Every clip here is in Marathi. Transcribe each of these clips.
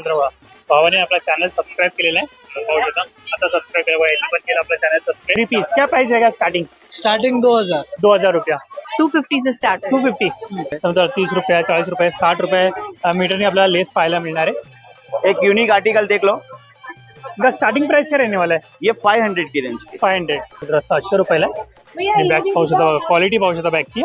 तर भावाने आपला चॅनल सब्सक्राइब केलेला आहे, पाहू शकता. आता सबस्क्राइब केलं, यांनी पण केलं आपला चॅनल सब्सक्राइब. 3 पीस क्या प्राइस रहेगा स्टार्टिंग? स्टार्टिंग 2000 2000 रुपया. 250 से स्टार्ट है. 250 समजा 30 रुपये 40 रुपये 60 रुपये मीटरने आपल्याला लेस पाहायला मिळणार आहे. एक यूनिक आर्टिकल देख लो, इनका स्टार्टिंग प्राइस क्या रहने वाला है? ये 500 की रेंज की 500 तर 700 रुपयाला आहे. आणि बॅग्स पाहू शकता बघा, क्वालिटी पाहू शकता बॅगची.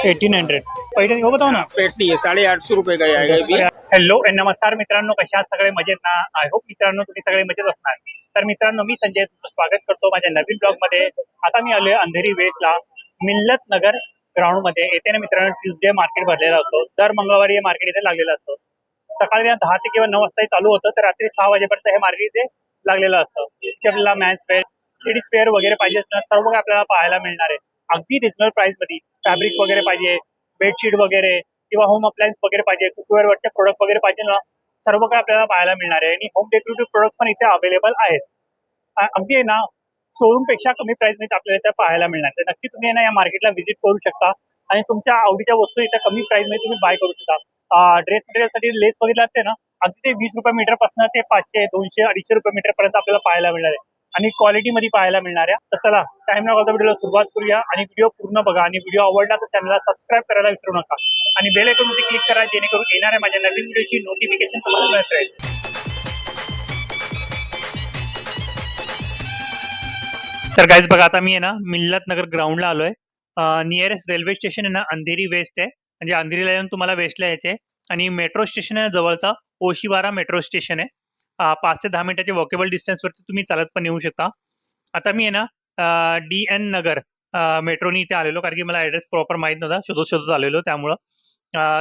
1800 पैठणी हो, बताओ ना. पेटली है 850 रुपए का आएगा ये भी. हॅलो नमस्कार मित्रांनो, कशा आहात सगळे मजेत ना? आय होप मित्रांनो तुम्ही सगळे मजेत असणार. तर मित्रांनो, मी संजय तुमचं स्वागत करतो माझ्या नवीन ब्लॉग मध्ये. आता मी आलोय अंधेरी वेस्टला मिल्लत नगर ग्राउंड मध्ये. येथे ना मित्रांनो ट्यूजडे मार्केट भरलेला असतो. दर मंगळवारी हे मार्केट इथे लागलेलं असतं. सकाळी 10 ते किंवा 9 वाजता चालू होतं, तर रात्री 6 वाजेपर्यंत हे मार्केट इथे लागलेलं असतं. तिथे आपल्याला मॅन्स वेअर, लेडीज वेअर वगैरे पाहिजे असणार सर्व काही आपल्याला पाहायला मिळणार आहे. अगदी रिजनल प्राइस मध्ये. फॅब्रिक वगैरे पाहिजे, बेडशीट वगैरे किंवा होम अप्लायन्स वगैरे पाहिजे, कुकवेअर वरचे प्रोडक्ट वगैरे पाहिजे ना, सर्व काही आपल्याला पाहायला मिळणार आहे. आणि होम डेकोरेटिव्ह प्रोडक्ट पण इथे अवेलेबल आहेत. अगदी आहे ना, शोरूम पेक्षा कमी प्राइस मध्ये आपल्याला इथे पाहायला मिळणार. तर नक्की तुम्ही ना या मार्केटला व्हिजिट करू शकता आणि तुमच्या आवडीच्या वस्तू इथे कमी प्राइस मध्ये तुम्ही बाय करू शकता. ड्रेस मटेरियल साठी लेस वगैरे लागते ना, अगदी ते 20 रुपये मीटर पासून ते 500 200 250 रुपये मीटर पर्यंत आपल्याला पाहायला मिळणार आहे आणि क्वालिटी मध्ये पाहायला मिळणार आहे. तर चला टाइम न घालता व्हिडिओला सुरुवात करूया आणि व्हिडिओ पूर्ण बघा. आणि व्हिडिओ आवडला तर चॅनलला सबस्क्राईब करायला विसरू नका आणि बेल आयकॉन मध्ये क्लिक करा, जेणेकरून येणाऱ्या माझ्या नवीन व्हिडिओची नोटिफिकेशन तुम्हाला मिळत राहील. तर गाईज बघा, आता मी आहे ना मिल्लत नगर ग्राउंडला आलोय. नियरेस्ट रेल्वे स्टेशन आहे ना अंधेरी वेस्ट आहे, म्हणजे अंधेरीला येऊन तुम्हाला वेस्टला यायचे. आणि मेट्रो स्टेशन आहे जवळचा, ओशिवारा मेट्रो स्टेशन आहे. 5 ते 10 मिनिटाचे वॉकेबल डिस्टन्सवरती तुम्ही चालत पण येऊ शकता. आता मी आहे ना DN नगर मेट्रोनी इथे आलेलो, कारण की मला ॲड्रेस प्रॉपर माहीत नव्हता, शोधत आलेलो त्यामुळं.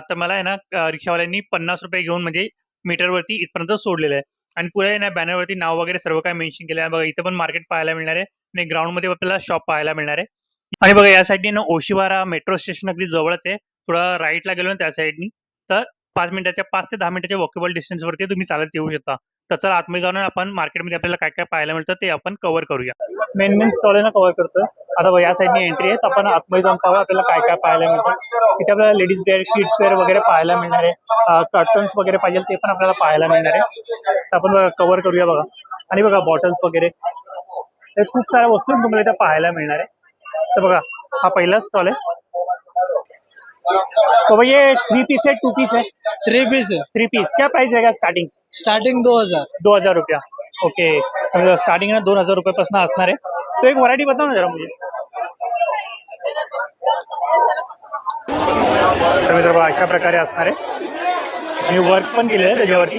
तर मला आहे ना रिक्षावाल्यांनी 50 रुपये घेऊन म्हणजे मीटरवरती इथपर्यंत सोडलेलं आहे. आणि पुढे ना बॅनरवरती नाव वगैरे सर्व काय मेन्शन केलं आहे. बघा इथे पण मार्केट पाहायला मिळणार आहे आणि ग्राउंडमध्ये आपल्याला शॉप पाहायला मिळणार आहे. आणि बघा या साईडनी ना ओशिवारा मेट्रो स्टेशन अगदी जवळच आहे. थोडं राईटला गेलो ना त्या साईडनी तर 5 ते 10 मिनिटाच्या वॉकेबल डिस्टन्सवरती तुम्ही चालत येऊ शकता. तर चला आतमध्ये जाऊन आपण मार्केटमध्ये आपल्याला काय काय पाहायला मिळतं ते आपण कव्हर करूया. मेन स्टॉल आहे ना कव्हर करतोय. आता बघा या साईडनी एंट्री आहे, आपण आतमध्ये जाऊन पाहूया आपल्याला काय काय पाहायला मिळतं. तिथे आपल्याला लेडीज वेअर, किड्स वेअर वगैरे पाहायला मिळणार आहे. कर्टन्स वगैरे पाहिजे ते पण आपल्याला पाहायला मिळणार आहे. तर आपण कव्हर करूया बघा. आणि बघा बॉटल्स वगैरे हे खूप साऱ्या वस्तू तुम्हाला इथे पाहायला मिळणार आहे. तर बघा हा पहिला स्टॉल आहे. तो भाई ये 3 पीस है 2 पीस है? 3 पीस है. 3 पीस क्या प्राइस रहेगा स्टार्टिंग? स्टार्टिंग 2000. 2000 रुपया. ओके, स्टार्टिंग ना 2000 रुपयापासून असणार आहे. तो एक व्हरायटी बताओ ना जरा मुझे. तर मित्र अशा प्रकारे असणार आहे आणि वर्क पण केलेलं आहे त्याच्यावरती.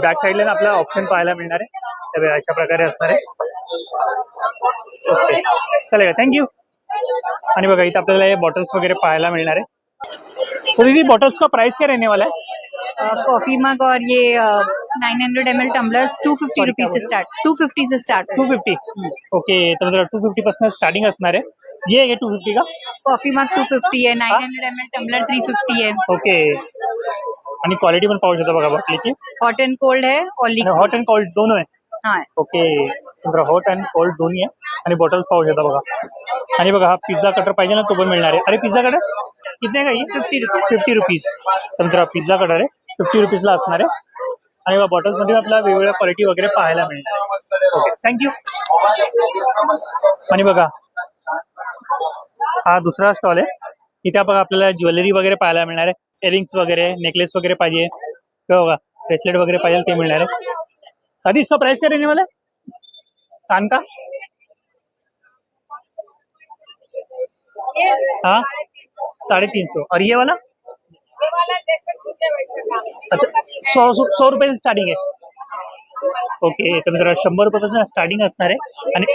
बॅक साईडला आपल्याला ऑप्शन पाहायला मिळणार आहे. तर अशा प्रकारे असणार आहे. ओके चलेगा, थँक्यू. आणि बघा इथे आपल्याला हे बॉटल्स वगैरे पाहायला मिळणार आहे. तो दीदी बॉटल्स का प्राइस क्या रहने वाला है? कॉफी मग और ये 900 ml टम्बलर्स 250 रुपीज से स्टार्ट. 250 से स्टार्ट है. 250. ओके, तर 250 पासून स्टार्टिंग असणार आहे. ये 250 का? कॉफी मग 250 है. 900 ml टम्बलर 350 है. ओके. आणि क्वालिटी पण पाहू शकता बघा बॉटलीची. हॉट एंड कोल्ड है और लिक्विड. हॉट अँड कोल्ड दोनों आहे. हाँ. ओके, हॉट अँड कोल्ड दोन्ही आहे. आणि बॉटल्स पाहू शकता बघा. आणि बघा हा पिझ्झा कटर पाहिजे ना तो पण मिळणार आहे. अरे पिझ्झा कटर कितने का? 50 रुपीज. तर पिझ्झा कटर आहे 50 रुपीजला असणार आहे. आणि बघा बॉटल्स मध्ये आपल्याला वेगवेगळ्या क्वालिटी वगैरे पाहायला मिळणार. Okay thank you. आणि बघा हा दुसरा स्टॉल आहे. इथे बघा आपल्याला ज्वेलरी वगैरे पाहायला मिळणार आहे. इयरिंग्स वगैरे, नेकलेस वगैरे पाहिजे बघा, ब्रेसलेट वगैरे पाहिजे ते मिळणार आहे. आधी इसका प्राइस क्या रहने वाला है? कान का हाँ 350. और ये वाला अच्छा 100 रुपये से स्टार्टिंग आहे. ओके, तर मित्रांनो 100 रुपयापासून स्टार्टिंग असणार आहे. आणि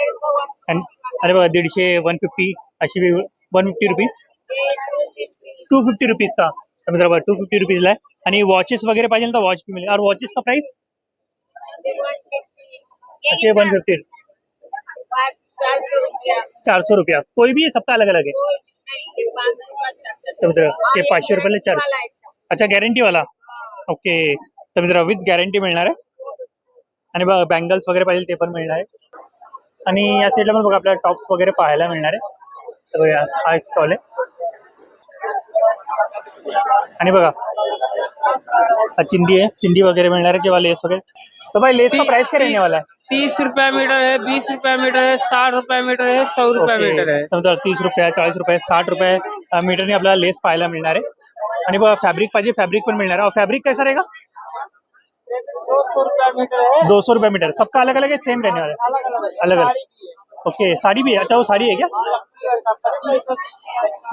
अरे बघा 150 150 अशी 150 रुपीज 250 रुपीज का? तर मित्रांनो 250 रुपीजला आहे. आणि वॉचेस वगैरे पाहिजे तर वॉच भी मिळेल. और वॉचेस का प्राइस? अच्छा 150 400 रुपया. कोई भी है, सबका अलग अलग है. ते 500 रुपयाला 400. अच्छा गॅरंटी वाला. ओके, तर मित्र विथ गॅरंटी मिळणार आहे. आणि बघा बँगल्स वगैरे पाहिजे ते पण मिळणार आहे. आणि या साईडला पण बघा आपल्याला टॉप्स वगैरे पाहायला मिळणार आहे. तर हा एक स्टॉल आहे. आणि बघा हा चिंदी आहे, चिंदी वगैरह मिलना है, केवल लेस वगैरह। तो भाई लेस का प्राइस क्या रहने वाला है? 30 रुपया मीटर है, 20 रुपया मीटर है, 60 रुपया मीटर है, 100 रुपया मीटर है। समजा 30 रुपये, 40 रुपये, 60 रुपये मीटरने आपल्याला लेस पाहायला मिळणार आहे। आणि बघा फॅब्रिक पाहिजे, फॅब्रिक पण मिळणार आहे। और फैब्रिक कैसा रहेगा? 200 रुपया मीटर है। 200 रुपये मीटर। सबका अलग अलग है, सेम रहने वाला है? अलग अलग। ओके, साड़ी भी है? अच्छा वो साड़ी है क्या?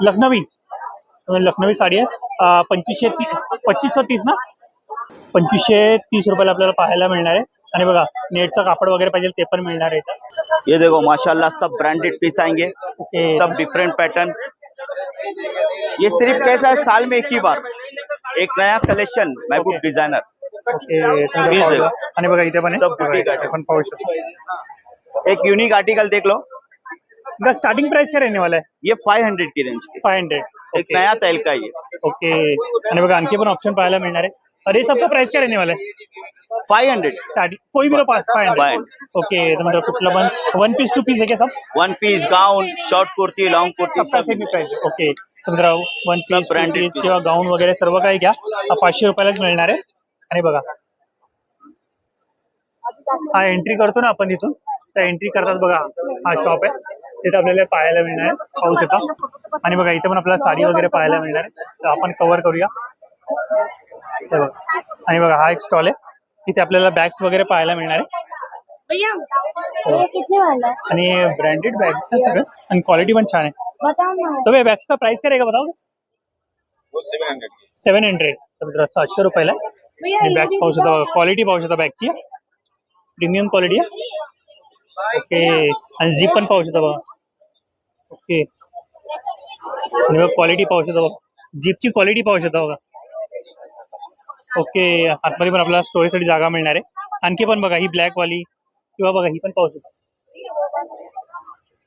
लखनवी, लखनवी साडी आहे। 2530 ना, 2530 रुपयाला आपल्याला पाहायला मिळणार आहे। आणि बघा नेटचं कापड वगैरे पाहिजे ते पण मिळणार आहे इथं। ये देखो माशाल्लाह सब ब्रांडेड पीस आएंगे, ओके। सब डिफरेंट पैटर्न। ये सिर्फ कैसा है, साल में एक ही बार एक नया कलेक्शन, महबूब डिजाइनर। ओके, तर Please पाहू देखो। शकता। आणि बघा इथे पण आहे, सब boutique इथे item। पण पाहू शकता। एक यूनिक आर्टिकल देख लो, इनका स्टार्टिंग प्राइस क्या रहने वाला है? ये 500 की रेंज की 500। एक नया तैल का ये ओके, आणि बघा आणखी पण ऑप्शन पाहायला मिळणार आहे। और ये सबका प्राइस क्या रहने वाला है? 500 स्टार्टिंग कोई भी लो 500। ओके, तो मतलब कुठला पण वन पीस टू पीस है क्या सब? One piece, gown, short kurti, long kurti सबका सब सेम प्राइस आहे। ओके, तर मित्रांनो वन सब पीस, branded पीस piece। किंवा गाऊन वगैरे सर्व काही घ्या, 500 रुपयालाच मिळणार आहे। आणि बघा हा एंट्री करतो ना आपण तिथून, त्या एंट्री करतात बघा हा शॉप आहे, तिथे आपल्याला पाहायला मिळणार आहे, पाहू शकता। आणि बघा इथे पण आपल्याला साडी वगैरे पाहायला मिळणार आहे, तर आपण कव्हर करूया। हे बघा, आणि बघा हा एक स्टॉल आहे, तिथे आपल्याला बॅग्स वगैरे पाहायला मिळणार आहे। आणि ब्रँडेड बॅग्स आहे सगळं, आणि क्वालिटी पण छान आहे। तो भाई बॅग्स का प्राइस क्या रहेगा बताओ? 700। तर 700 रुपयाला आहे। आणि बॅग्स पाहू शकता, क्वालिटी पाहू शकता बॅगची, प्रीमियम क्वालिटी आहे। ओके, आणि जीप पण पाहू शकता बघा। ओके, आणि बघा क्वालिटी पाहू शकता बघा, जीपची क्वालिटी पाहू शकता बघा। ओके, आतमध्ये पण आपल्याला स्टोरेजसाठी जागा मिळणार आहे। आणखी पण बघा ही ब्लॅक वाली किंवा बघा ही पण पाहू शकता।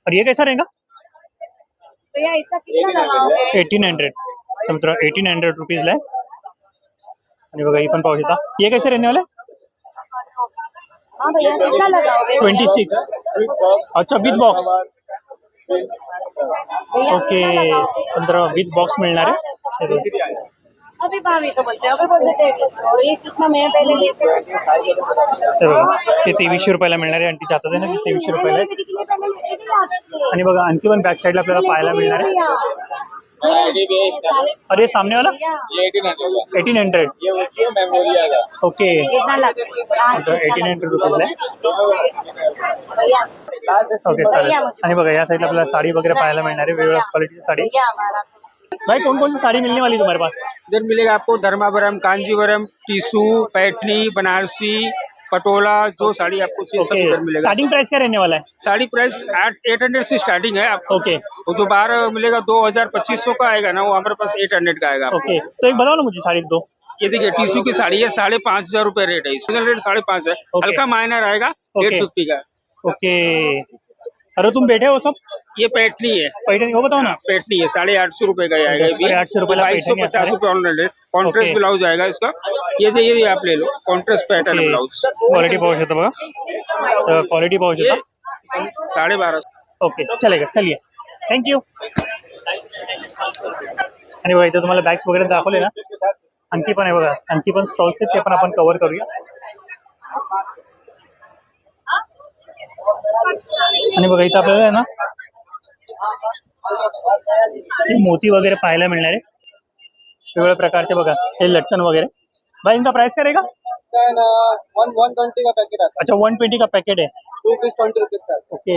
और ये कैसा रहेगा? 1800। तर मित्र 1800 रुपीजला आहे। आणि बघा ही पण पाहू शकता। ये कैसे रहने वाला है? 26। अच्छा with box. Okay, 15 with box मिळणार आहे। अभी भाभी तो बोलते हैं, अभी बोलते हैं और ये कितना मैं पहले लेके हे बघा ते 2300 रुपयाला मिळणार आहे। आणि तिच्या हातात आहे ना, 2300 रुपयाला आहे। आणि बघा आणखी पण बॅक साईडला आपल्याला पाहायला मिळणार आहे। और ये सामने वाला 1800। ओके, 1800 रुपयाला आहे। ओके चालेल। आणि बघा या साईडला आपल्याला साडी वगैरह पाहायला मिळणार आहे, वेगवेगळ्या क्वालिटीची साडी। भाई कौन कौन सी साड़ी मिलने वाली है तुम्हारे पास? इधर मिलेगा आपको धर्मावरम, कांजीवरम, टीसू, पैठनी, बनारसी, पटोला, जो साड़ी आपको चाहिए सब ओके, इधर मिलेगा। स्टार्टिंग प्राइस क्या रहने वाला है? साड़ी प्राइस 800 से स्टार्टिंग है आपको। ओके वो जो बाहर मिलेगा 2000-2500 का आएगा ना, वो हमारे पास 800 का आएगा। ओके, तो एक बताओ ना मुझे साड़ी दो। ये देखिए टीसू की साड़ी है, 5500 रुपए रेट है, सिंगल रेट 550 है। ओके। हल्का माइनर आएगा ओके। 850 का। ओके, अरे तुम बैठे हो सब ये पैठनी है, पैठनी, वो बताओ ना। पैठनी है 850 रुपए का ही आएगा। 850 रुपये 2250 रुपए ऑनलाइन। Contrast okay. ब्लाउज आएगा इसका। ये आप ले low, contrast pattern blouse. Quality पाहू शकता बघा, क्वालिटी पाहू शकता। 1250। ओके चलेगा, चलिए थँक्यू। आणि बघा इथे तुम्हाला बॅग्स वगैरे दाखवले ना, आणखी पण आहे बघा, आणखी पण स्टॉल्स आहेत, ते पण आपण कव्हर करूया। आणि बघा इथं आपल्याला आहे ना मोती वगैरे पाहायला मिळणार आहे, वेगवेगळ्या प्रकारचे बघा, हे लटकन वगैरे। भाई इनका प्राइस क्या रहेगा? 120 का पैकेट आता अच्छा 120 का पैकेट आहे। है, 2 पीस 20 रुपीज का। ओके,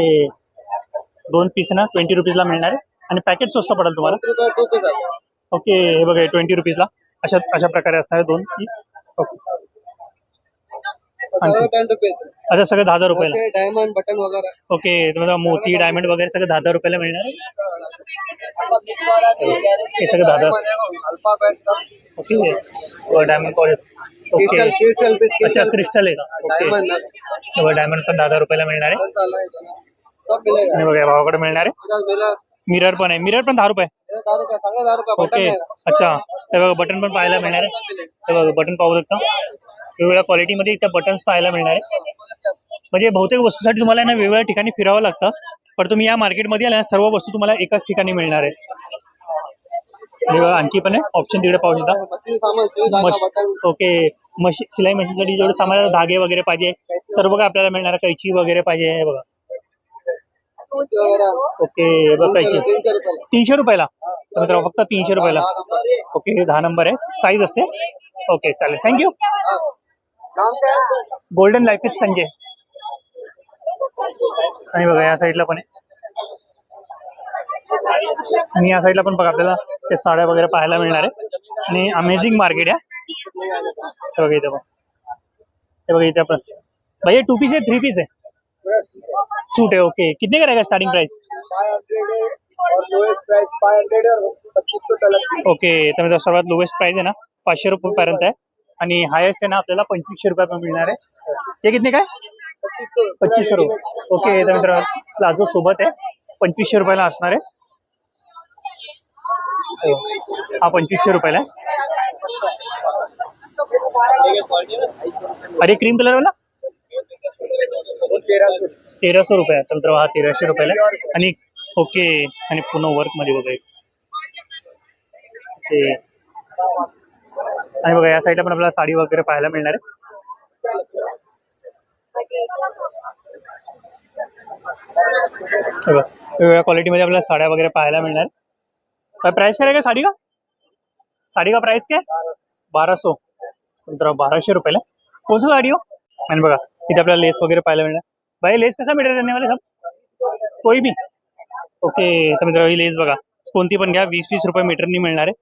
2 पीस ना 20 रुपीजला मिळणार आहे, आणि पॅकेट स्वस्त पडेल तुम्हाला। 20 रुपये 2 पीस आता। ओके, हे बघा 20 रुपीजला अशा प्रकारे असणार आहे 2 पीस। ओके, सगळं 10 रुपीज। अच्छा सगळं 10 रुपयाला। ओके, डायमंड बटन वगैरह। ओके, तुम्हाला मोती डायमंड वगैरे सगळं 10 रुपयाला मिळणार आहे, हे सगळं 10। अल्फाबेट का okay, diamond college. Okay, crystal piece अच्छा क्रिस्टल आहे का? ओके, डायमंड डायमंड पण 10 रुपयाला मिळणार आहे, मसाला है दोनों सब मिलेगा। आणि बघा भावाकडे मिळणार आहे। इधर मिरर मिरर पण आहे, मिरर पण 10 रुपये। 10 रुपये, सगळे 10 रुपये बटन ओके, है। अच्छा हे बघा बटन पण पाहायला मिळणार आहे, हे बघा बटन पाहू शकता, वेगवेगळ्या क्वालिटीमध्ये इथं बटन्स पाहायला मिळणार आहे। म्हणजे बहुतेक वस्तूसाठी तुम्हाला ना वेगवेगळ्या ठिकाणी फिरावं लागतं, पण तुम्ही या मार्केटमध्ये आल्या सर्व वस्तू तुम्हाला एकाच ठिकाणी मिळणार आहे। हे बघा आणखी पण आहे ऑप्शन तिकडे पाहू शकता. मछली सामान सुई धागा बटन ओके सिलाई मशीनसाठी जेवढे सामान आहे, धागे वगैरे पाहिजे सर्व काय आपल्याला मिळणार. कैची वगैरे पाहिजे हे बघा. वगैरह ओके हे बघा कैची 300 रुपये 300 रुपयाला. तर मित्रांनो फक्त 300 रुपयाला. ओके हे 10 नंबर आहे, साईज असते. ओके चालेल, थँक्यू. नाम क्या है? Golden life with Sanjay. आणि बघा या साईडला पण आहे, आणि या साईडला पण बघा आपल्याला ते साड्या वगैरे पाहायला मिळणार आहे. आणि अमेझिंग मार्केट आहे. हे बघा इथे पण, हे बघा इथे आपण भैया 2 पीस है 3 पीस है सूट है. ओके कितने का रहेगा स्टार्टिंग प्राइस? 500 ओके तर मित्रांनो सर्वात लोवेस्ट प्राइस आहे ना 500 रुपयापर्यंत आहे, आणि हायेस्ट आहे ना आपल्याला 2500 रुपयापर्यंत मिळणार आहे. हे कितने काय? 2500 रुपये. ओके तर मित्रांनो प्लाझो सोबत आहे, 2500 रुपयाला असणार आहे. हा 2500 रुपयाला आहे. अरे क्रीम कलर वाला 1300 रुपये. तर मित्रांनो हा 1300 रुपयाला आहे. आणि ओके आणि पुन्हा वर्क मध्ये वगैरे ते. आणि बघा या साईडला पण आपल्याला साडी वगैरे पाहायला मिळणार आहे. वेगवेगळ्या क्वालिटीमध्ये आपल्याला साड्या वगैरे पाहायला मिळणार. काय प्राइस काय साड़ी का? साड़ी का प्राइस क्या है? 1200. मित्र 1200 रुपयाला. कौन सा साड़ी हो? आणि बघा इथे आपल्याला लेस वगैरे पाहायला मिळणार. भाई लेस कसा मीटर रहने वाले सब कोई भी? ओके तर मित्र ही लेस बघा कोणती पण घ्या 20-20 रुपये मीटरनी मिळणार आहे.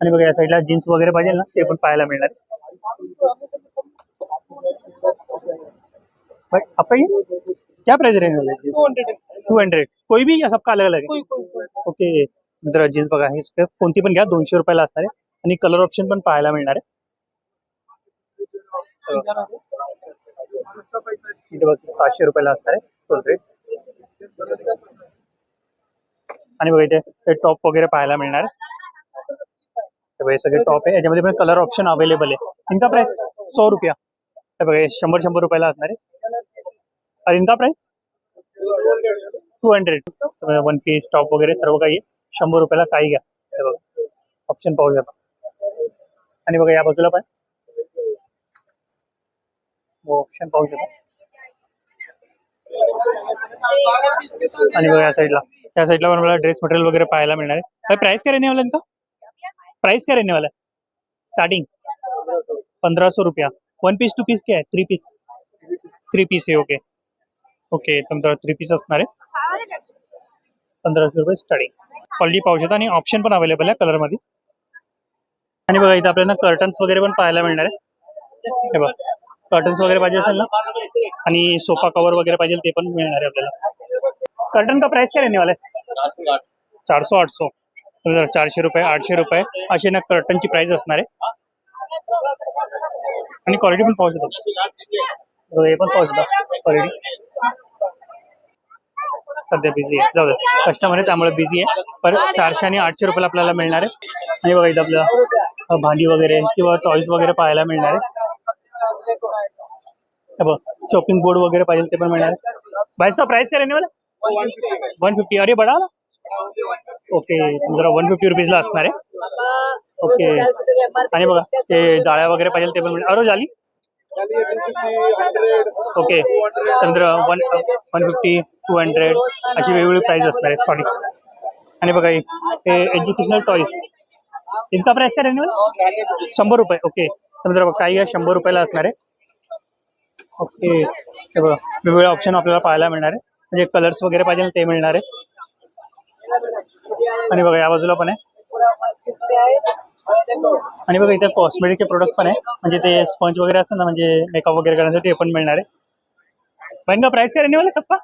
आणि बघा या साईडला जीन्स वगैरे पाहिजे ना ते पण पाहायला मिळणार. बट आपण क्या प्राइस रहने वाला है? 200. कोई भी या सबका अलग अलग है? ओके मित्र जीन्स बघा हे कोणती पण घ्या 200 रुपयाला असणार आहे, आणि कलर ऑप्शन पण पाहायला मिळणार आहे. इथे बघा 700 रुपयाला असणार आहे तो ड्रेस. आणि बघा इथे टॉप वगैरे पाहायला मिळणार आहे. हे सगळे टॉप आहे, याच्यामध्ये पण कलर ऑप्शन अवेलेबल आहे. इनका प्राइस 100 रुपया. हे बघा 100 रुपयाला असणार आहे. और इनका प्राइस 200. वन पीस टॉप वगैरे सर्व काही 100 रुपयाला काही घ्या. हे बघा ऑप्शन पाहू शकता. आणि बघा या बाजूला पण ऑप्शन पाहू शकता. आणि बघा या साईडला पण मला ड्रेस मटेरियल वगैरे पाहायला मिळणार आहे. प्राइस क्या रहने वाला इनका? प्राइस क्या रहने वाला है? स्टार्टिंग 1500 रुपया. 1 पीस 2 पीस क्या है? 3 पीस. 3 पीस है. ओके ओके तर 3 पीस असणार आहे. 1500 रुपये स्टार्टिंग. क्वालिटी पाहू शकता, आणि ऑप्शन पण अवेलेबल आहे कलरमध्ये. आणि बघा इथे आपल्याला कर्टन्स वगैरे पण पाहायला मिळणार आहे. हे बघा कर्टन्स वगैरे पाहिजे असेल ना, आणि सोफा कवर वगैरे पाहिजे ते पण मिळणार आहे आपल्याला. कर्टन का प्राइस क्या रहने वाला है? 400-800. 400 रुपये 800 रुपये असे ना कर्टनची प्राइस असणार आहे. आणि क्वालिटी पण पाहू शकतो, हे पण पाहू शकता क्वालिटी. सध्या बिझी आहे, जाऊ दे कस्टमर आहे त्यामुळे बिझी आहे. पर 400 आणि 800 रुपयाला आपल्याला मिळणार आहे. आणि बघा इथं आपल्याला भांडी वगैरे किंवा टॉईज वगैरे पाहायला मिळणार आहे. बघ चॉपिंग बोर्ड वगैरे पाहिजे ते पण मिळणार आहे. भाई इसका प्राइस क्या रहने वाला? 150. अरे बडा. ओके जरा 150 रुपीजला असणार आहे. ओके आणि बघा ते जाळ्या वगैरे पाहिजे ते पण मिळणार. अरे जाली ओके तर 150 200 अशी वेगवेगळी प्राइस असणार आहे. सॉरी. आणि बघा हे एज्युकेशनल टॉईज इनका प्राइस काय रहने वाला? 100 रुपये. ओके तर जरा काही घ्या 100 रुपयाला असणार आहे. ओके हे बघा वेगवेगळे ऑप्शन आपल्याला पाहायला मिळणार आहे, म्हणजे कलर्स वगैरे पाहिजे ते मिळणार आहे. आणि बघा या बाजूला पण आहे. आणि बघा इथे कॉस्मेटिकचे प्रोडक्ट पण आहे, म्हणजे ते स्पंज वगैरे असतं ना, म्हणजे मेकअप वगैरे करण्यासाठी ते पण मिळणार आहे. पण का प्राइस काय रहने वाला सबका?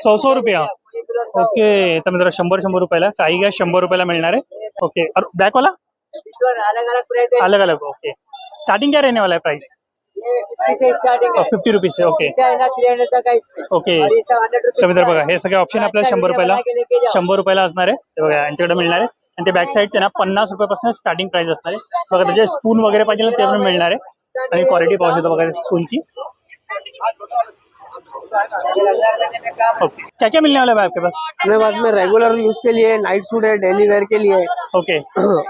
100 रुपया. ओके तर मित्र 100 रुपयाला काही घ्या 100 रुपयाला मिळणार आहे. ओके और ब्लॅक वाला अलग अलग. ओके स्टार्टिंग क्या रहने वाला है प्राइस? 50 रुपीज है. ओके ओके तर मित्र बघा हे सगळे ऑप्शन आपल्याला 100 रुपयाला असणार आहे. ते बघा यांच्याकडे मिळणार आहे. आणि ते बॅक साईडचे ना 50 रुपयापासून स्टार्टिंग प्राइस असणार आहे. बघा त्याचे स्पून वगैरे पाहिजे ना ते पण मिळणार आहे. आणि क्वालिटी पाहू शकता बघा स्पूनची. ओके, क्या क्या मिलने वाला है भाई आपके पास? अपने पास में रेगुलर यूज के लिए नाइट सूट है, डेली वेयर के लिए ओके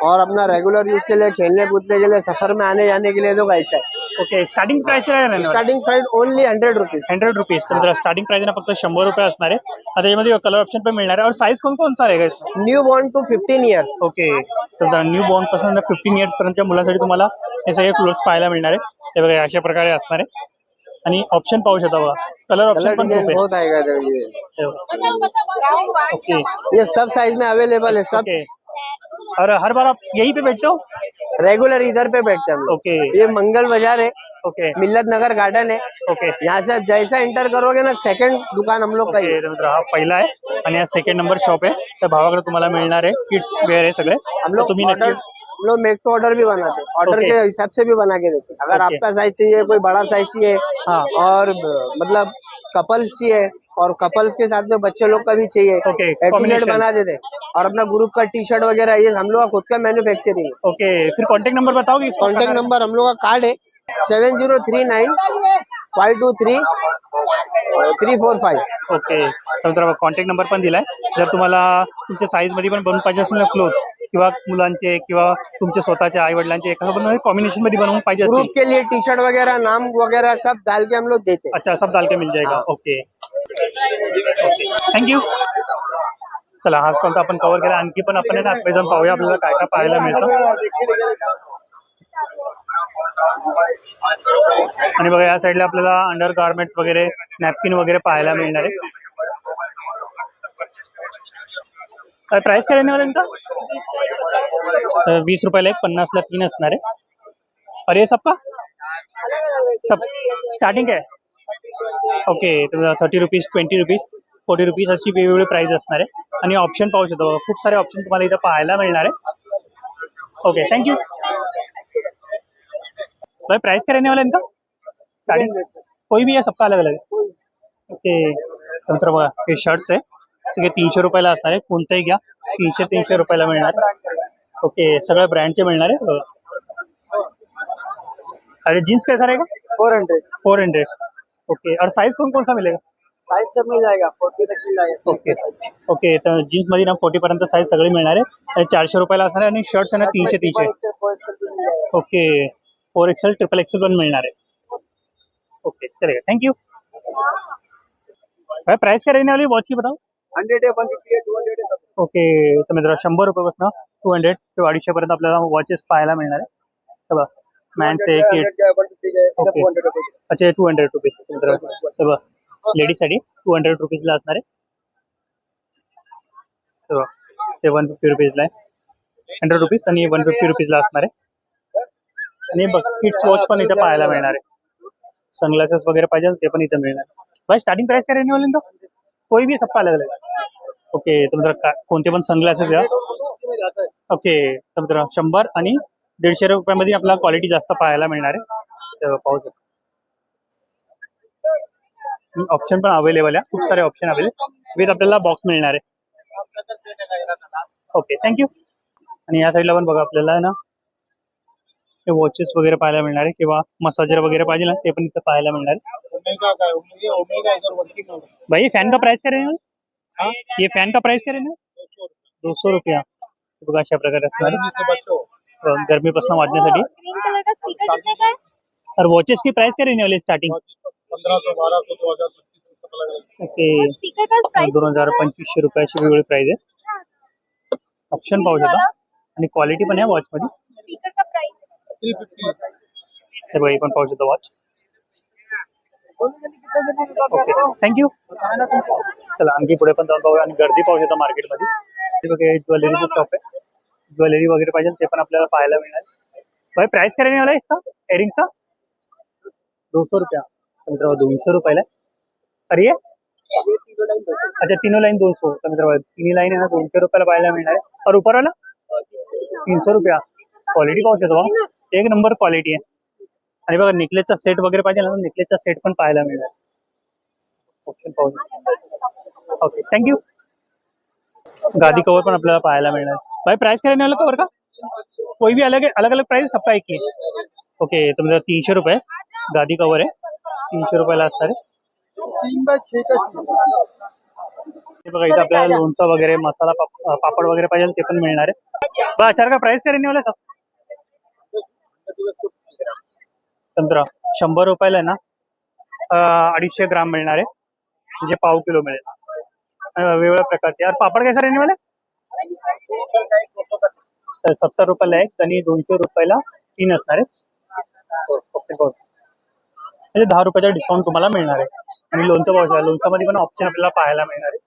और अपना रेगुलर यूज के लिए खेलने कूदने के लिए सफर में आने जाने के लिए तो कैसा है. ओके, स्टार्टिंग प्राइस आहे starting price only 100 rupees. 100 rupees. तर मित्रांनो, स्टार्टिंग प्राइस ना फक्त 100 रुपये असणार आहे. आता त्याच्यामध्ये कलर ऑप्शन पण मिळणार आहे. और साईज कोणता रहेगा इसमें? Newborn to 15 years. Okay, तर न्यू बॉर्न पासून 15 इयर्स पर्यंतच्या मुलांसाठी तुम्हाला हे सगळे क्लोथ्स पाहायला मिळणार आहे. हे बघा अशा प्रकारे असणार आहे आणि ऑप्शन पाहू शकता बघा, कलर कलर ऑप्शन पण डिजाइन खूप बहुत आएगा इधर ये. आहे. ओके ये सब साइज में अवेलेबल है. सब ओके, और हर बार आप यहीं पे बैठते हो? रेगुलर इधर पे बैठते हैं हम लोग. ओके ये मंगल बाजार है, ओके मिल्लत नगर गार्डन है. ओके यहाँ से आप जैसा एंटर करोगे ना सेकंड दुकान हम लोग का ही है. ओके, तर मित्रांनो, हा पहिला आहे आणि हा सेकंड नंबर शॉप आहे. त्या भावाकडे तुम्हाला मिळणार आहे किड्स वेअर आहे सगळे. हम तर लोग तुम्ही ऑर्डर नक्की हम लोग मेक टू ऑर्डर भी बनाते हैं. Order Okay. के हिसाब से भी बना के देते हैं. अगर Okay. आपका साइज चाहिए, कोई बड़ा साइज चाहिए हाँ. और मतलब कपल्स चाहिए और कपल्स के साथ में बच्चे लोग का भी चाहिए, Okay, A to Z combination. बना देते हैं. और अपना ग्रुप का टी शर्ट वगैरह ये हम लोग का खुद का मैन्युफैक्चरिंग है. ओके, फिर कॉन्टैक्ट नंबर बताओगे इसका? कॉन्टेक्ट नंबर हम लोग का कार्ड है 7039 523 345. ओके, तर मित्रांनो, कॉन्टॅक्ट नंबर पण दिलाय. जर तुम्हाला तुमच्या साईज मध्ये पण बनवून पाहिजे असेल ना क्लोथ, किंवा मुलांचे किंवा तुमच्या स्वतःच्या आई वडिलांचे एका कॉम्बिनेशन मध्ये बनवून पाहिजे ग्रुप असेल, के लिए टी शर्ट वगैरह नाम वगैरह सब डाल के हम लोग देते हैं. अच्छा सब डाल के मिल जाएगा. हाँ. Okay, thank you. चला, हा स्टॉल तर आपण कव्हर केला. आणखी पण आपण आतमध्ये जाऊन पाहूया आपल्याला काय काय पाहायला मिळतं. आणि बघा या साईडला आपल्याला अंडर गार्मेंट्स वगैरे, नॅपकिन वगैरे पाहायला मिळणार आहे. काय प्राइस काय रहने वाला इनका? 20 रुपयाला एक, 50ला 3 असणार आहे. और ये सबका सब स्टार्टिंग आहे. ओके, तर 30 रुपीज, 20 रुपीज, 40 रुपीज अशी वेगवेगळी प्राइस असणार आहे. आणि ऑप्शन पाहू शकतो बघा, खूप सारे ऑप्शन तुम्हाला इथं पाहायला मिळणार आहे. Okay, thank you. भाई प्राइस क्या रहने वाला है इनका? स्टार्टिंग कोई भी है, सबका अलग अलग है. ओके, तर बघा हे शर्ट्स आहे सगळे 300 रुपयाला असणार आहे. कोणताही घ्या 300 रुपयाला मिळणार. ओके, सगळ्या ब्रँडचे मिळणार आहे. अरे जीन्स कैसा रहेगा? 400. 400. ओके, और साइज कौन सा मिलेगा? साइज सब मिल जाएगा, 40 तक मिल जाएगा. ओके ओके, तर जीन्स मध्ये ना 40 पर्यंत साईज सगळी मिळणार आहे. आणि 400 रुपयाला असणार आहे. आणि शर्ट्स आहे ना 300. ओके, 4XL, XXL पण मिळणार आहे. ओके, चलेगा, थँक्यू. भाई प्राइस क्या रहने वाली वॉच की बताओ? 100 है, 150 है, 200 है. ओके, तर मित्र 100 रुपयापासून 200 ते 250 पर्यंत आपल्याला वॉचेस पाहायला मिळणार आहे. बघा, मॅनचे, किड्स. ओके, अच्छा 200 रुपीज. मित्र बघा, लेडीज साठी 200 रुपीजला असणार आहे. ते 150 रुपीजला आहे. 100 रुपीज आणि 150 रुपीजला असणार आहे. आणि बघ, किड्स वॉच पण इथं पाहायला मिळणार आहे. सनग्लासेस वगैरे पाहिजे ते पण इथं मिळणार आहे. भाई स्टार्टिंग प्राइस काय रहने वाली इनका? कोई भी सबका अलग अलग है. ओके, तर मित्र कोणते पण सनग्लासेस घ्या. ओके, तर मित्र 100 आणि 150 रुपयामध्ये आपल्याला क्वालिटी जास्त पाहायला मिळणार आहे. तेव्हा पाहू शकतो. ऑप्शन पण अवेलेबल आहे, खूप सारे ऑप्शन अवेलेबल विथ आपल्याला बॉक्स मिळणार आहे. Okay, thank you. आणि या साईडला पण बघा आपल्याला आहे ना हे वॉचेस वगैरे पाहायला मिळणार आहे, किंवा मसाजर वगैरे पाहिजे ना ते पण इथं पाहायला मिळणार आहे. भाई ये फैन का प्राइस क्या रहेगा? ये फैन का प्राइस क्या रहेगा? 200 रुपया. बघा अशा प्रकारे असणार आहे. गरमीपासून वाचण्यासाठी. ग्रीन कलर का स्पीकर कितने का है? और वॉचेस की प्राइस क्या रहने वाली स्टार्टिंग? 1500, 1200, 2000. ओके, स्पीकर का प्राइस 2000-2500 रुपयाची वेगळी प्राइस आहे. ऑप्शन पाहू शकता. आणि क्वालिटी पण आहे वॉच मध्ये. स्पीकर का प्राइस 350. हे बघा, हे पण पाहू शकता वॉच. Okay, thank you. चला, आणखी पुढे पण जाऊन पाहूया. आणि गर्दी पाहू शकता मार्केटमध्ये. हे बघा, हे ज्वेलरीचं शॉप आहे. ज्वेलरी वगैरे पाहिजे ते पण आपल्याला पाहायला मिळणार. भाई प्राइस क्या रहने वाला है इसका इयरिंग्सचा? 200 रुपया. मित्र 200 रुपयाला. अरे ये अच्छा, तीनों लाइन 200. तर मित्र 3 लाइन आहे ना 200 रुपयाला पाहायला मिळणार आहे. और ऊपर वाला 300 रुपया. क्वालिटी पाहू शकतो, एक नंबर क्वालिटी आहे. आणि बघा, नेकलेसचा सेट वगैरे पाहिजे ना, नेकलेसचा सेट पण पाहायला मिळणार. ऑप्शन पाहू शकतो. Okay, thank you. गादी कवर पण आपल्याला पाहायला मिळणार. भाई प्राइस क्या रहने वाला कवर का? कोई भी अलग है, अलग अलग प्राइस सबका एक ही है. ओके, तर म्हणजे 300 रुपये गादी कवर आहे. 300 रुपयाला असणार आहे. हे बघा इथे आपल्याला लोणचं वगैरे मसाला पापड वगैरे पाहिजे ते पण मिळणार आहे. बघा अचार का प्राइस काय वाला संत्रा 100 रुपयाला आहे ना 250 ग्राम मिळणार आहे म्हणजे पाव किलो मिळेल. वेगवेगळ्या प्रकारचे यार पापड कैसा रहने वाला तर 70 रुपयाला एक आणि 200 रुपयाला 3 असणार आहे. म्हणजे 10 रुपयाचा डिस्काउंट तुम्हाला मिळणार आहे. आणि लोणचं पावशेर लोणच्यामध्ये पण ऑप्शन आपल्याला पाहायला मिळणार आहे.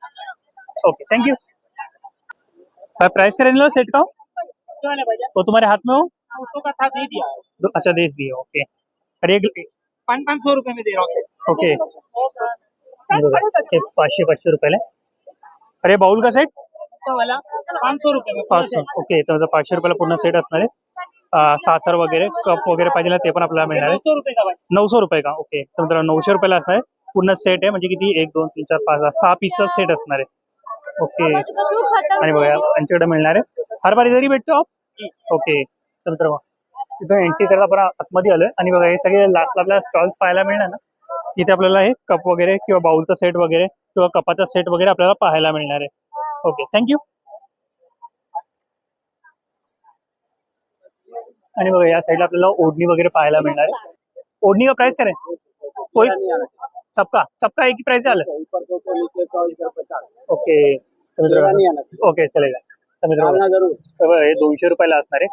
Okay thank you. प्राइस का रहने वाला सेट का तो तुम्हारे हाथ में हो 200 का था दे दिया अच्छा देश दिए ओके. अरे 500 रुपए में दे रहा हूँ सेट ओके 500 रुपयाला आहे. अरे बाउल का सेट वाला 500 रुपए में 500 ओके तर 500 रुपयाला पूर्ण सेट असणार आहे. सासर वगैरे कप वगैरे पाहिजे ते पण आपल्याला मिळणार आहे. 900 रुपए का भाई 900 रुपये का ओके तर मित्रांनो 900 रुपयाला असणार आहे पूर्ण सेट आहे म्हणजे किती 1 2 3 4 5 6 पीसचा सेट असणार आहे. ओके आणि बघा यांच्याकडे मिळणार आहे. हर बार इधर ही भेटतो आप ओके तर मित्रांनो तिथं एंट्री करायला आपण आतमध्ये आलोय आणि बघा हे सगळे लास्टला आपल्याला स्टॉल्स पाहायला मिळणार ना. इथे आपल्याला हे कप वगैरे किंवा बाउलचा सेट वगैरे किंवा कपाचा सेट वगैरे आपल्याला पाहायला मिळणार आहे. Okay thank you. आणि बघा या साईडला आपल्याला ओढणी वगैरे पाहायला मिळणार आहे. ओढणी का प्राइस करे कोई सबका एक ही प्राइस है ओके ओके चलेगा तर मित्रांनो हे 200 रुपयाला असणार आहे.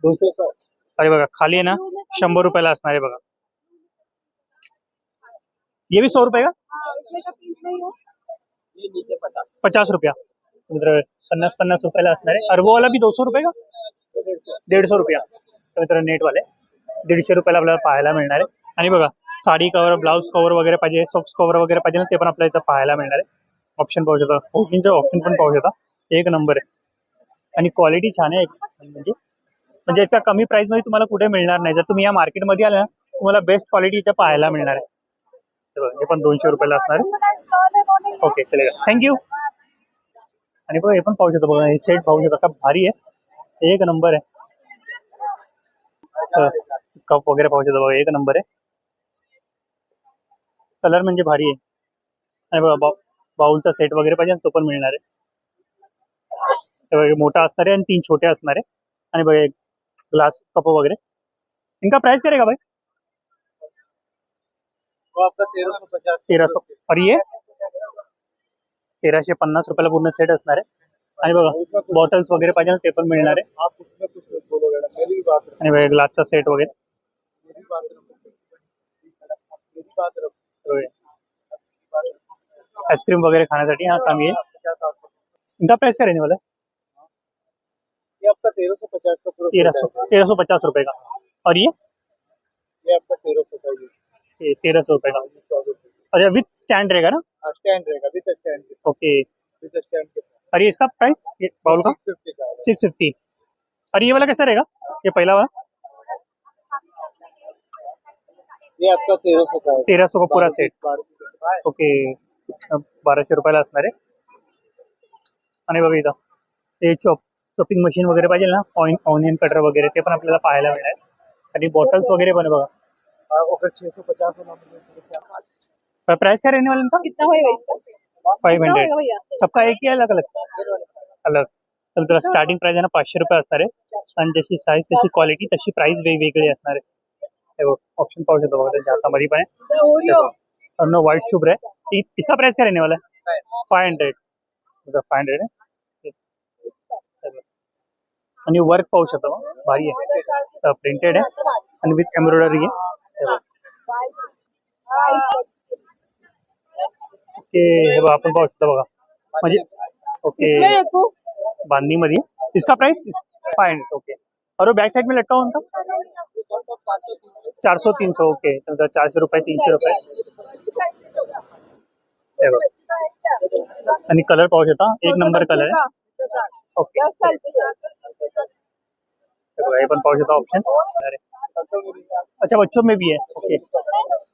200 अरे बघा खाली आहे ना 100 रुपयाला असणार आहे बघा. ये भी 100 रुपये का 50 रुपया मित्र 50 रुपयाला असणार आहे. अरबो वाला भी 200 रुपये का 150 रुपया तर मित्र नेट वाले 150 रुपयाला आपल्याला पाहायला मिळणार आहे. आणि बघा साडी कवर ब्लाउज कवर वगैरे पाहिजे सॉक्स कवर वगैरे पाहिजे ना ते पण आपल्याला इथं पाहायला मिळणार आहे. ऑप्शन पाहू शकता ओपनिंगचे ऑप्शन पण पाहू शकता एक नंबर आहे. आणि क्वालिटी छान आहे म्हणजे इतका कमी प्राइस मध्ये तुम्हाला कुठे मिळणार नाही. जर तुम्ही या मार्केटमध्ये आले ना तुम्हाला बेस्ट क्वालिटी इथे पाहायला मिळणार आहे. हे पण 200 रुपयाला असणार आहे. ओके चलेगा थँक्यू. आणि बघा हे पण पाहू शकतो बघा हे सेट पाहू शकता का भारी आहे एक नंबर आहे. कप वगैरे पाहू शकतो बघा एक नंबर आहे. कलर म्हणजे भारी आहे. आणि बघा बाउलचा सेट वगैरे पाहिजे तो पण मिळणार आहे. मोठा असणार आहे आणि 3 छोटे असणार आहे. आणि बघा एक ग्लास कप वगैरे इनका प्राइस करेगा भाई वो आपका 1350 1300 और ये 1350 रुपयाला पूर्ण सेट असणार आहे. आणि बघा बॉटल्स वगैरे पाहिजे ते पण मिळणार आहे. आप उसमें कुछ बोलोगे ना मेरी बात आणि बघा ग्लासचा सेट वगैरे आइसक्रीम वगैरे खाण्यासाठी हा काम आहे. इनका प्राइस क्या रहने वाला है ये आपका 1350 का पूरा 1350 रुपये का. और ये आपका 1300 का ये 1300 रुपये का. अच्छा विथ स्टैंड रहेगा ना स्टैंड रहेगा विद स्टैंड ओके. विद स्टैंड के साथ और ये इसका प्राइस बाउल का 650 का है. 650. और ये वाला कैसा रहेगा ये पहला वाला ये आपका 1300 का है 1300 का पूरा सेट ओके 1200 रुपयाला असणार आहे. आणि बघा इथं ते चॉपिंग मशीन वगैरे पाहिजे ना ऑनियन कटर वगैरे ते पण आपल्याला पाहायला मिळणार. आणि बॉटल्स वगैरे पण बघा अगर 650 होना प्राइस क्या रहने वाला इनका कितना होएगा इसका 500 सबका एक ही अलग अलग तर त्याला स्टार्टिंग प्राइस आहे ना 500 रुपये असणार आहे. आणि जशी साईज तशी क्वालिटी तशी प्राइस वेगवेगळी असणार आहे. ऑप्शन पाहू शकतो बघा त्याच्या हातामध्ये पण आहे. नो व्हाइट शुभ्र है इसका प्राइस क्या रहने वाला है 500 500 है. आणि वर्क पाहू शकतो भारी आहे प्रिंटेड आहे आणि विथ एम्ब्रॉयडरी आहे. ओके हे बघा आपण पाहू शकतो बघा म्हणजे ओके बांधणी मध्ये इसका प्राइस 500 ओके. और वो बैक साइड में लटका हुआ उनका 400-300 ओके तर 400 रुपये 300 रुपये. हे बघा आणि कलर पाहू शकता एक नंबर कलर आहे. ओके ये पण पाहू शकता ऑप्शन. अच्छा बच्चों में भी है ओके.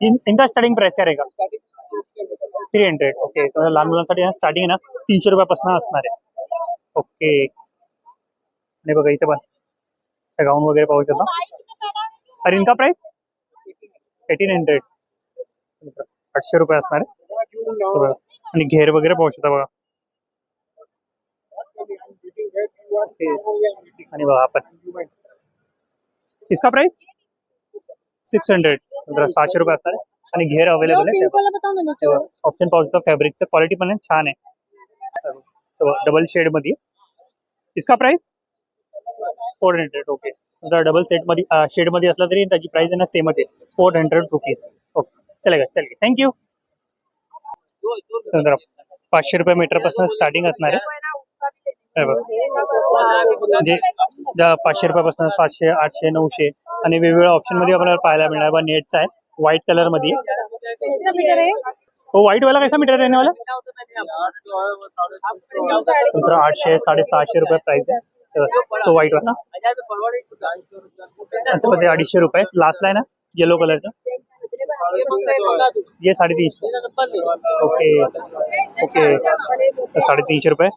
इनका स्टार्टिंग प्राइस क्या रहेगा 300 ओके. तर लहान मुलांसाठी स्टार्टिंग आहे ना 300 रुपयापासून असणार आहे. ओके आणि बघा इथे पण गाऊन वगैरे पाहू शकता. और इनका प्राइस 1800 800 रुपये असणार आहे. हे बघा. आणि घेर वगैरे पाहू शकता बघा. आणि बघा आपण इसका प्राइस 600 म्हणजे 600 रुपये असणार आहे. आणि घेर अवेलेबल आहे. ऑप्शन पाहू शकता. फॅब्रिकचं क्वालिटी पण छान आहे. डबल शेड मध्ये. इसका प्राइस 400. ओके. जर डबल सेट मध्ये शेड मध्ये असला तरी त्याची प्राइस आहे ना सेमच आहे. 400 रुपीज. ओके चलेगा चलिए थँक्यू. 500 रुपये मीटर पासून स्टार्टिंग असणार आहे. म्हणजे 500 रुपयापासून 700, 800, 900 आणि वेगवेगळ्या ऑप्शन मध्ये आपल्याला पाहायला मिळणार. बा नेटचा आहे व्हाईट कलर मध्ये. वो व्हाईट वाला कैसा मीटर रहने वाला? 800, 750 रुपये प्राइस है तो व्हाईट वाला. मध्ये 250 रुपये लास्टला आहे ना येलो कलरचा. ये 350. ओके ओके 350 रुपये.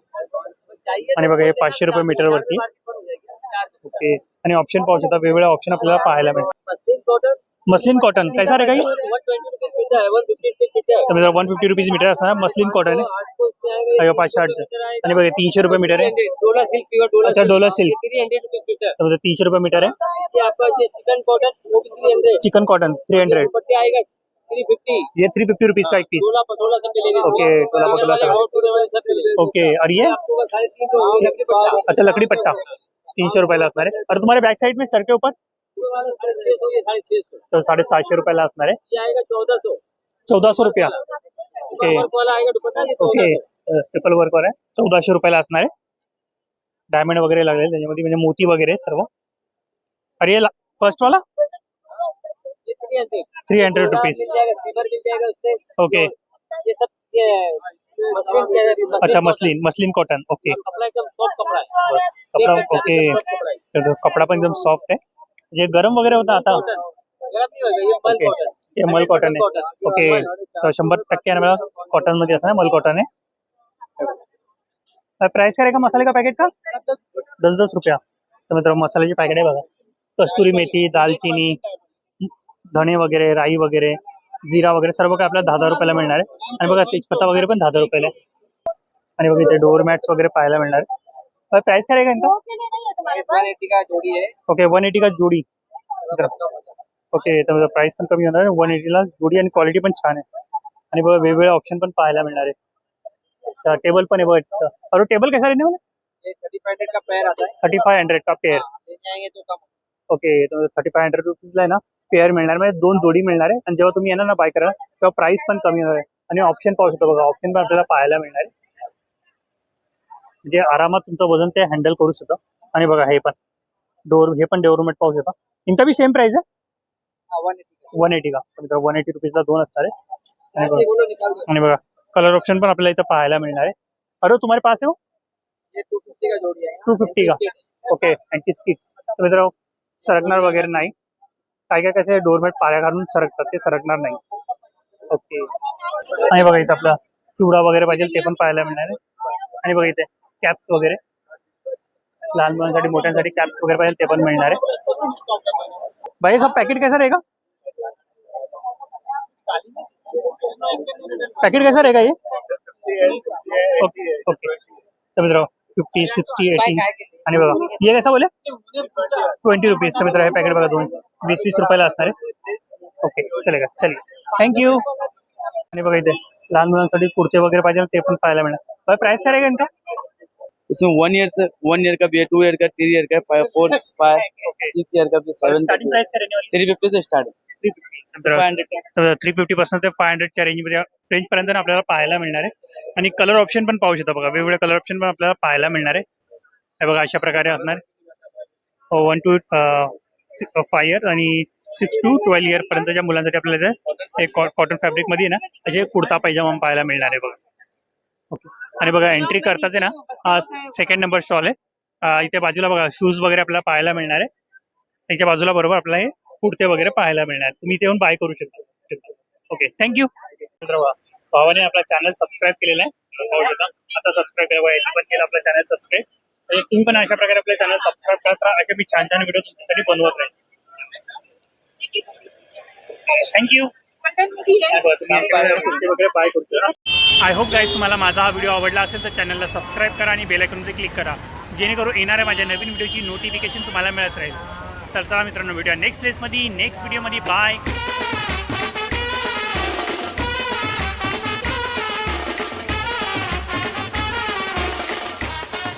आणि बघा हे 500 रुपये मीटर वरती. ओके. आणि ऑप्शन पाहू शकता. वेगवेगळे ऑप्शन आपल्याला पाहायला मिळतात. मसलिन कॉटन कैसा रहेगा ये? 150 रुपीज मीटर असणार. मसलिन कॉटन आहे. 500, 800 आणि बघा 300 रुपये मीटर आहे. अच्छा डोला सिल्क 300 रुपये मीटर आहे. Chicken cotton 300. ये 350 रुपीज का एक पीस. ओके टोला पटोला सगळं. ओके और ये अच्छा लकड़ी पट्टा 300 रुपयाला असणार आहे. और तुम्हारे बैक साइड में सर के ऊपर तो 750 रुपयाला असणार आहे. 1400 रुपया. ओके ओके ट्रिपल वर्क वर आहे. 1400 रुपयाला असणार आहे. डायमंड वगैरे लागले त्याच्यामध्ये म्हणजे मोती वगैरे सर्व. और ये फर्स्ट वाला 300 रुपीज. ओके अच्छा मसलिन कॉटन. ओके कपड़ा ओके. कपड़ा पण एकदम सॉफ्ट आहे. जे गरम वगैरे होता आता. ओके हे मल कॉटन आहे. ओके तो 100% मला कॉटन मध्ये असणार. मल कॉटन आहे. प्राइस काय रहेगा मसाले का पैकेट का? 10-10 रुपया. तर मित्रांनो मसाल्याची पॅकेट आहे बघा. कस्तुरी मेथी, दालचिनी, धणे वगैरे, राई वगैरे, जीरा वगैरे सर्व काय आपल्याला 10-10 रुपयाला मिळणार आहे. आणि बघा तेजपत्ता वगैरे पण 10-10 रुपयाला आहे. आणि बघा इथे डोअर मॅट्स वगैरे पाहायला मिळणार आहे. प्राइस काय रहेगा इनका? 180 का जोड़ी है. ओके 180 का जोडी. ओके तर प्राइस पण कमी होणार आहे. 180 ला जोडी आणि क्वालिटी पण छान आहे. आणि बघा वेगवेगळे ऑप्शन पण पाहायला मिळणार आहे. अच्छा टेबल पण आहे बघा. और टेबल कैसा रहने वाला? ये 3500 का पेयर आता है. 3500 का पेयर. ले जाएंगे तो कम. ओके तर 3500 रुपीजला आहे ना पेअर मिळणार. म्हणजे 2 जोडी मिळणार आहे. आणि जेव्हा तुम्ही येणार ना बाय करा तेव्हा प्राइस पण कमी होणार आहे. आणि ऑप्शन पाहू शकता बघा. ऑप्शन पण आपल्याला पाहायला मिळणार आहे. म्हणजे आरामात तुमचं वजन ते हँडल करू शकता. आणि बघा हे पण हे पण डोअरमॅट पाहू शकता. इनका भी सेम प्राइस है 180 का. 180 रुपीजला 2 असणार आहे. आणि बघा कलर ऑप्शन पण आपल्याला इथं पाहायला मिळणार आहे. अरे तुम्हारे पास है वो? ये 250 का जोड़ी है. 250 का. Okay anti skit. तर मित्रांनो सरकणार वगैरे नाही. काय काय कसे डोअरमॅट पाया घालून सरकतात ते सरकणार नाही. ओके. आणि बघा इथं आपला चुडा वगैरे पाहिजे ते पण पाहायला मिळणार आहे. आणि बघा इथे कॅप्स वगैरे लहान मुलांसाठी मोठ्यांसाठी कॅप्स वगैरे पाहिजे ते पण मिळणार आहे. भाई सब पैकेट कैसा रहेगा? पैकेट कैसा रहेगा ये? ओके ओके तर मित्रांनो 50, 60, 80 आणि बघा ये कैसा बोले 20 रुपीज. तर मित्रांनो हे पॅकेट बघा 20-20 रुपयाला असणार आहे. ओके चलेगा चलिए थँक्यू. आणि बघा इथे लहान मुलांसाठी कुर्ते वगैरे पाहिजे ते पण पाहायला मिळणार. प्राइस काय रहेगा इनका? इसमें 1 ईयर का भी है, 2 ईयर का, 3 ईयर का, 4, 5, 6 ईयर का भी, 7 स्टार्टिंग प्राइस काय रहने वाली? 350 से स्टार्ट है. 350 पासून ते 500 च्या रेंज पर्यंत आपल्याला पाहायला मिळणार आहे. आणि कलर ऑप्शन पण पाहू शकता बघा. वेगवेगळे कलर ऑप्शन पण आपल्याला पाहायला मिळणार आहे. हे बघा अशा प्रकारे असणार. 1 to 5 इयर आणि 6 to 12 इयर पर्यंतच्या मुलांसाठी आपल्याला एक कॉटन फॅब्रिक मध्ये ना असे कुर्ता पैजामा पाहायला मिळणार आहे बघा. ओके. आणि बघा एंट्री करताच आहे ना 2nd नंबर स्टॉल आहे. इथे बाजूला बघा शूज वगैरे आपल्याला पाहायला मिळणार आहे. त्याच्या बाजूला बरोबर आपल्याला हे कुर्ते वगैरे पाहायला मिळणार. तुम्ही इथे येऊन बाय करू शकता. Okay thank you. भावाने आपला चॅनल सबस्क्राईब केलेला आहे. पाहू शकता आता सबस्क्राईब केलं पण केलं आपलं चॅनल सबस्क्राईब. तुम्ही पण अशा प्रकारे आपल्या चॅनल सबस्क्राईब करता. असे मी छान छान व्हिडिओ तुमच्यासाठी बनवत राहील. थँक्यू. आय होप गाईज तुम्हाला माझा हा व्हिडिओ आवडला असेल तर चॅनलला सबस्क्राईब करा आणि बेल आयकॉनवर क्लिक करा, जेणेकरून येणाऱ्या माझ्या नवीन व्हिडिओची नोटिफिकेशन तुम्हाला मिळत राहील. तर चला मित्रांनो, व्हिडिओ नेक्स्ट व्हिडिओमध्ये बाय.